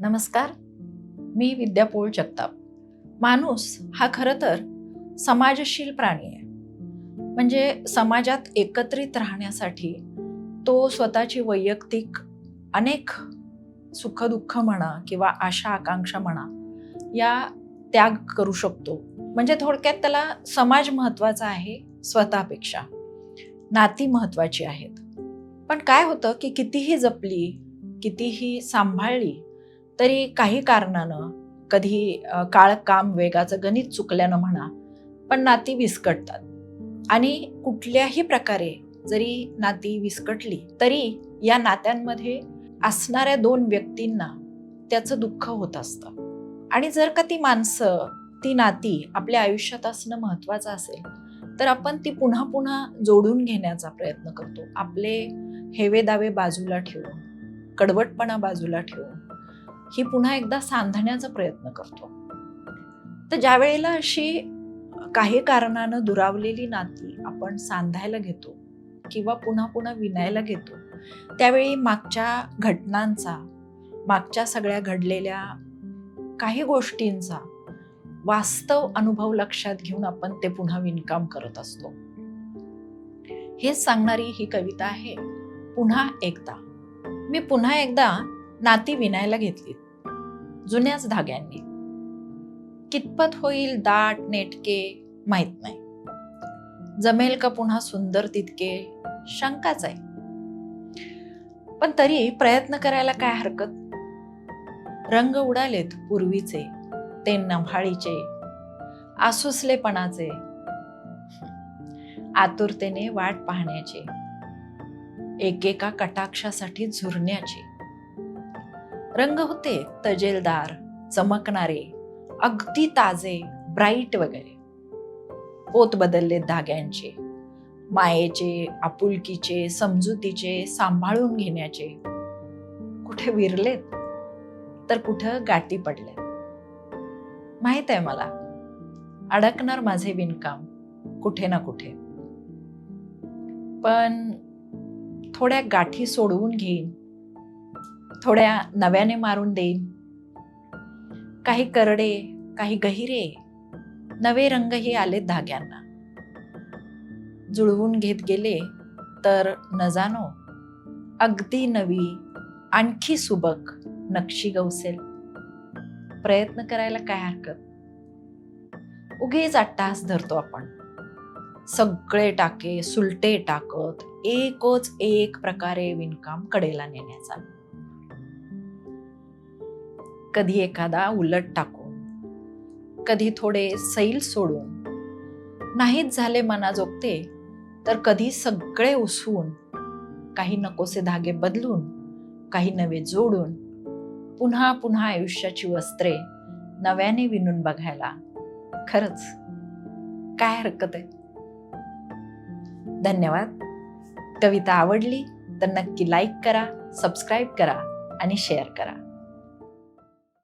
नमस्कार, मी विद्या पोळ जगताप. माणूस हा खरं तर समाजशील प्राणी आहे. म्हणजे समाजात एकत्रित राहण्यासाठी तो स्वतःची वैयक्तिक अनेक सुखदुःख म्हणा किंवा आशा आकांक्षा म्हणा या त्याग करू शकतो. म्हणजे थोडक्यात त्याला समाज महत्वाचा आहे स्वतःपेक्षा. नाती महत्वाची आहेत. पण काय होतं की कितीही जपली, कितीही सांभाळली तरी काही कारणानं कधी काळ काम वेगाचं गणित चुकल्यानं म्हणा, पण नाती विस्कटतात. आणि कुठल्याही प्रकारे जरी नाती विस्कटली तरी या नात्यांमध्ये असणाऱ्या दोन व्यक्तींना त्याचं दुःख होत असतं. आणि जर का ती माणसं, ती नाती आपल्या आयुष्यात असणं महत्वाचं असेल तर आपण ती पुन्हा पुन्हा जोडून घेण्याचा प्रयत्न करतो. आपले हेवे दावे बाजूला ठेवून, कडवटपणा बाजूला ठेवून ही पुन्हा एकदा सांधण्याचा प्रयत्न करतो. तर ज्या वेळेला अशी काही कारणानं दुरावलेली नाती आपण सांधायला घेतो किंवा पुन्हा पुन्हा विणायला घेतो, त्यावेळी मागच्या घटनांचा, मागच्या सगळ्या घडलेल्या काही गोष्टींचा वास्तव अनुभव लक्षात घेऊन आपण ते पुन्हा विणकाम करत असतो. हेच सांगणारी ही कविता आहे, पुन्हा एकदा. मी पुन्हा एकदा नाती विणायला घेतली जुन्याच धाग्यांनी. कितपत होईल दाट नेटके माहित नाही, जमेल का पुन्हा सुंदर तितके शंकाच आहे. पण तरी प्रयत्न करायला काय हरकत. रंग उडालेत पूर्वीचे, ते नव्हाळीचे, आसुसलेपणाचे, आतुरतेने वाट पाहण्याचे, एकेका कटाक्षासाठी झुरण्याचे. रंग होते तजेलदार, चमकणारे, अगदी ताजे, ब्राईट वगैरे. पोत बदलले धाग्यांचे, मायेचे, आपुलकीचे, समजुतीचे, सांभाळून घेण्याचे. कुठे विरलेत तर कुठं गाठी पडलेत. माहित आहे मला, अडकणार माझे विणकाम कुठे ना कुठे. पण थोड्या गाठी सोडवून घेईन, थोड्या नव्याने मारून देईन. काही करडे, काही गहिरे, नवे रंगही आलेत धाग्यांना. जुळवून घेत गेले तर न जाणो अगदी नवी, आणखी सुबक नक्षी गवसेल. प्रयत्न करायला काय हरकत. उगीच अट्टाहास धरतो आपण, सगळे टाके सुलटे टाकत एकच एक प्रकारे विणकाम कडेला नेण्याचा. कधी एखादा उलट टाकून, कधी थोडे सैल सोडून, नाहीच झाले मनाजोगते तर कधी सगळे उसवून, काही नकोसे धागे बदलून, काही नवे जोडून, पुन्हा पुन्हा आयुष्याची वस्त्रे नव्याने विणून बघायला खरंच काय हरकत आहे. धन्यवाद. कविता आवडली तर नक्की लाईक करा, सबस्क्राईब करा आणि शेअर करा.